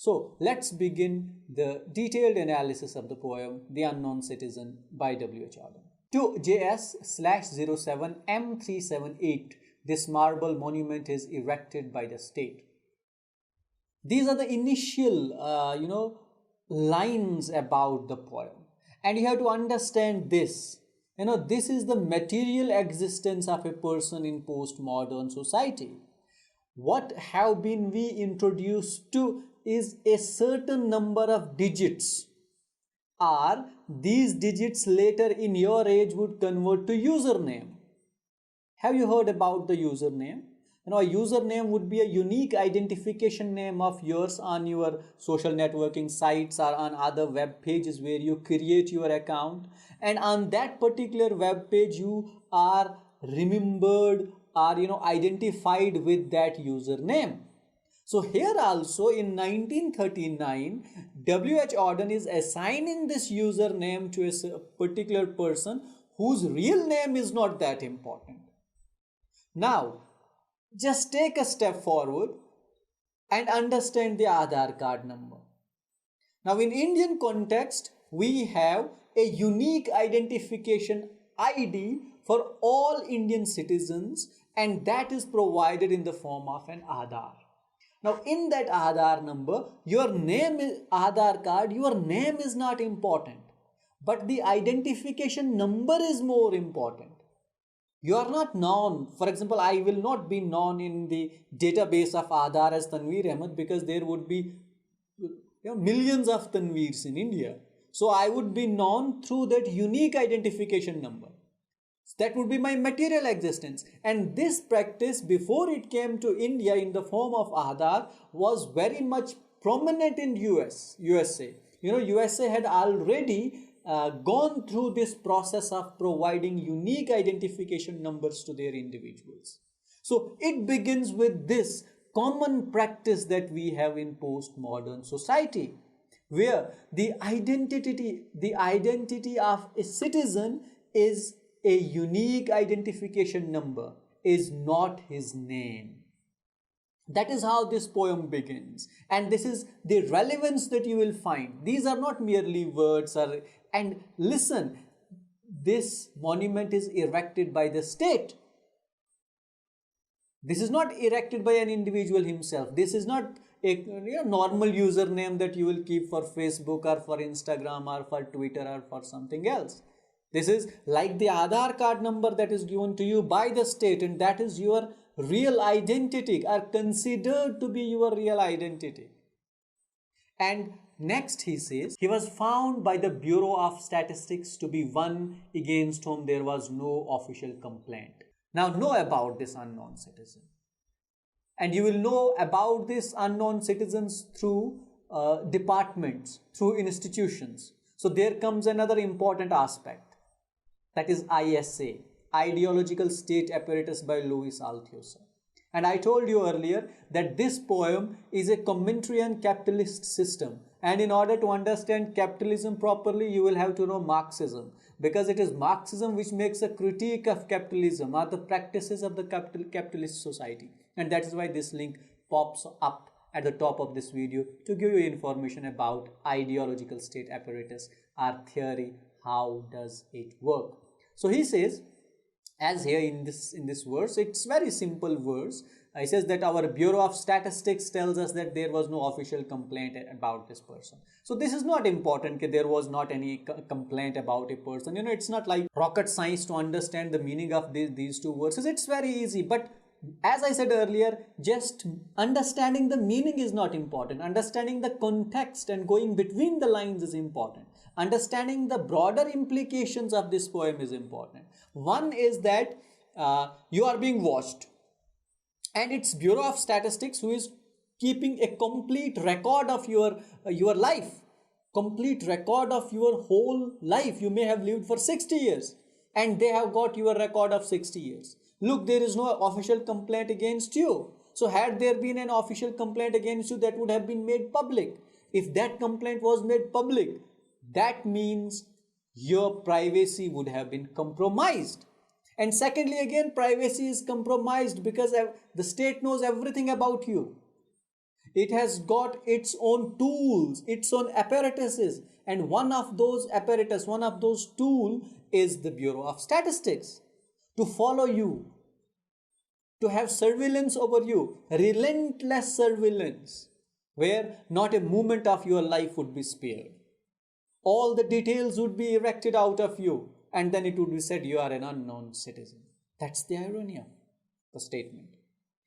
So let's begin the detailed analysis of the poem The Unknown Citizen by W H Auden. To JS/07M378, this marble monument is erected by the state. These are the initial, lines about the poem. And you have to understand this. This is the material existence of a person in postmodern society. What have been we introduced to is a certain number of digits. Or these digits later in your age would convert to username. Have you heard about the username? A username would be a unique identification name of yours on your social networking sites or on other web pages where you create your account, and on that particular web page you are remembered or identified with that username. So here also in 1939, W H Auden is assigning this username to a particular person whose real name is not that important. Now, just take a step forward and understand the Aadhaar card number. Now, in Indian context, we have a unique identification ID for all Indian citizens, and that is provided in the form of an Aadhaar. Now, in that Aadhaar number, your name is Aadhaar card, your name is not important, but the identification number is more important. You are not known. For example, I will not be known in the database of Aadhaar as Tanveer Ahmed because there would be millions of Tanveers in India. So I would be known through that unique identification number. That would be my material existence. And this practice, before it came to India in the form of Aadhaar, was very much prominent in USA. USA had already gone through this process of providing unique identification numbers to their individuals. So it begins with this common practice that we have in postmodern society, where the identity of a citizen is a unique identification number, is not his name. That is how this poem begins, and this is the relevance that you will find. These are not merely words. And listen, this monument is erected by the state. This is not erected by an individual himself. This is not a normal username that you will keep for Facebook or for Instagram or for Twitter or for something else. This is like the Aadhaar card number that is given to you by the state, and that is your real identity, or considered to be your real identity. And next he says, he was found by the Bureau of Statistics to be one against whom there was no official complaint. Now know about this unknown citizen. And you will know about this unknown citizens through departments, through institutions. So there comes another important aspect. That is ISA, Ideological State Apparatus by Louis Althusser. And I told you earlier that this poem is a commentary on capitalist system. And in order to understand capitalism properly, you will have to know Marxism. Because it is Marxism which makes a critique of capitalism or the practices of the capitalist society. And that is why this link pops up at the top of this video to give you information about ideological state apparatus, our theory, how does it work. So he says, as here in this verse, it's very simple verse. He says that our Bureau of Statistics tells us that there was no official complaint about this person. So this is not important that there was not any complaint about a person. It's not like rocket science to understand the meaning of these two verses. It's very easy. But as I said earlier, just understanding the meaning is not important. Understanding the context and going between the lines is important. Understanding the broader implications of this poem is important. One is that you are being watched, and it's Bureau of Statistics who is keeping a complete record of your life, complete record of your whole life. You may have lived for 60 years and they have got your record of 60 years. Look, there is no official complaint against you. So had there been an official complaint against you, that would have been made public. If that complaint was made public, that means your privacy would have been compromised. And secondly, again, privacy is compromised because the state knows everything about you. It has got its own tools, its own apparatuses. And one of those apparatus, one of those tools is the Bureau of Statistics to follow you, to have surveillance over you, relentless surveillance, where not a moment of your life would be spared. All the details would be erected out of you, and then it would be said you are an unknown citizen. That's the irony of the statement.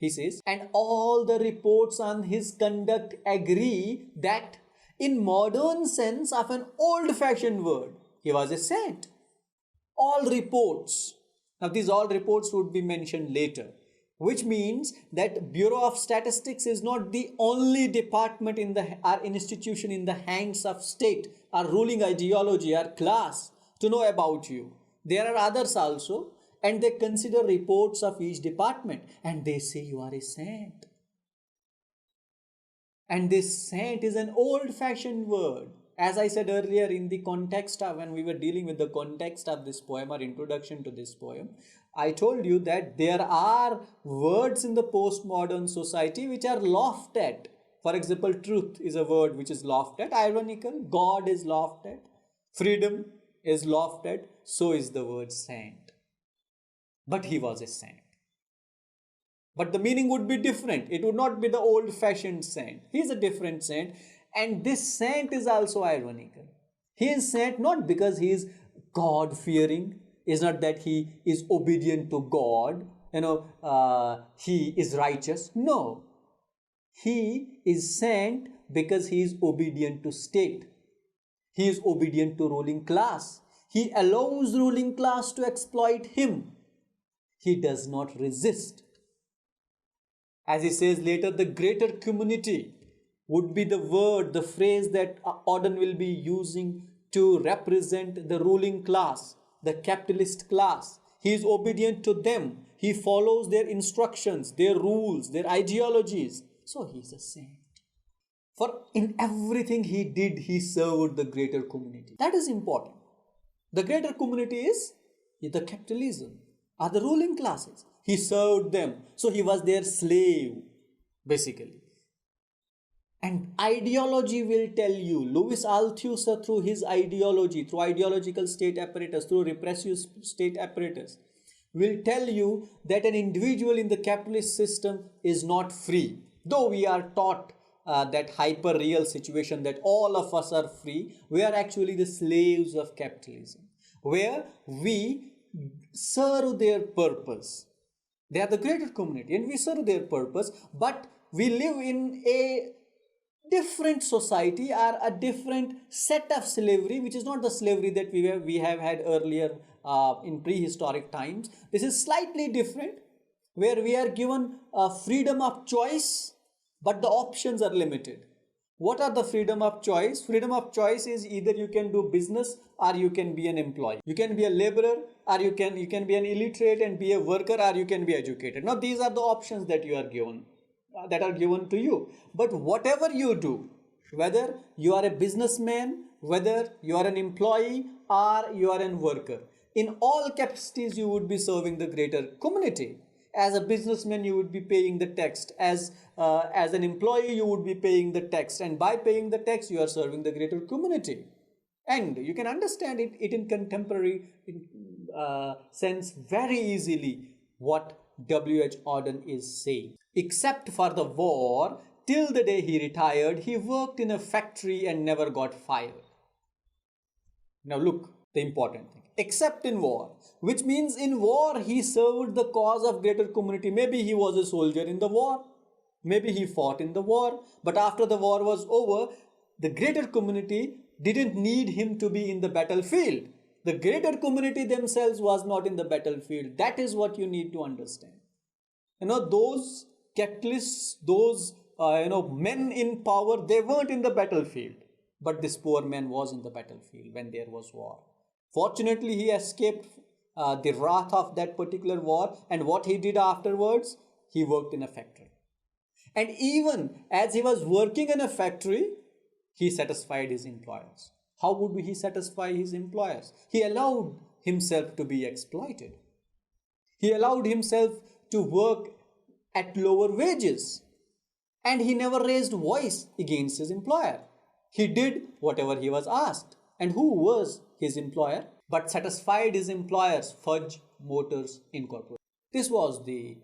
He says, and all the reports on his conduct agree that in modern sense of an old-fashioned word, he was a saint. All reports. Now these all reports would be mentioned later, which means that Bureau of Statistics is not the only department in our institution in the hands of state, our ruling ideology, our class to know about you. There are others also, and they consider reports of each department and they say you are a saint. And this saint is an old-fashioned word. As I said earlier, in the context of when we were dealing with the context of this poem or introduction to this poem, I told you that there are words in the postmodern society which are laughed at. For example, truth is a word which is laughed at, ironical. God is laughed at. Freedom is laughed at. So is the word saint. But he was a saint. But the meaning would be different. It would not be the old-fashioned saint. He is a different saint. And this saint is also ironical. He is saint not because he is God-fearing. It's not that he is obedient to God. He is righteous. No. He is saint because he is obedient to state. He is obedient to ruling class. He allows ruling class to exploit him. He does not resist. As he says later, the greater community would be the word, the phrase that Auden will be using to represent the ruling class, the capitalist class. He is obedient to them. He follows their instructions, their rules, their ideologies. So he is a saint. For in everything he did, he served the greater community. That is important. The greater community is the capitalism, are the ruling classes. He served them. So he was their slave, basically. And ideology will tell you, Louis Althusser through his ideology, through ideological state apparatus, through repressive state apparatus, will tell you that an individual in the capitalist system is not free. Though we are taught that hyper-real situation that all of us are free, we are actually the slaves of capitalism, where we serve their purpose. They are the greater community and we serve their purpose, but we live in a different society or a different set of slavery, which is not the slavery that we have had earlier in prehistoric times. This is slightly different, where we are given freedom of choice, but the options are limited. What are the freedom of choice? Freedom of choice is either you can do business or you can be an employee. You can be a laborer or you can be an illiterate and be a worker, or you can be educated. Now these are the options that you are given, that are given to you. But whatever you do, whether you are a businessman, whether you are an employee or you are a worker, in all capacities you would be serving the greater community. As a businessman, you would be paying the tax. As an employee, you would be paying the tax. And by paying the tax, you are serving the greater community. And you can understand it in contemporary sense very easily what W H Auden is saying. Except for the war, till the day he retired, he worked in a factory and never got fired. Now look, the important thing. Except in war, which means in war he served the cause of greater community. Maybe he was a soldier in the war, maybe he fought in the war, but after the war was over, the greater community didn't need him to be in the battlefield. The greater community themselves was not in the battlefield. That is what you need to understand. Those capitalists, those men in power, they weren't in the battlefield, but this poor man was in the battlefield when there was war. Fortunately, he escaped the wrath of that particular war, and what he did afterwards, he worked in a factory. And even as he was working in a factory, he satisfied his employers. How would he satisfy his employers? He allowed himself to be exploited. He allowed himself to work at lower wages. And he never raised voice against his employer. He did whatever he was asked. And who was his employer? But satisfied his employers, Fudge Motors Incorporated. This was the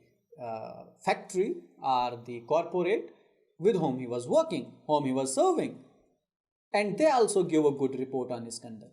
factory or the corporate with whom he was working, whom he was serving. And they also gave a good report on his conduct.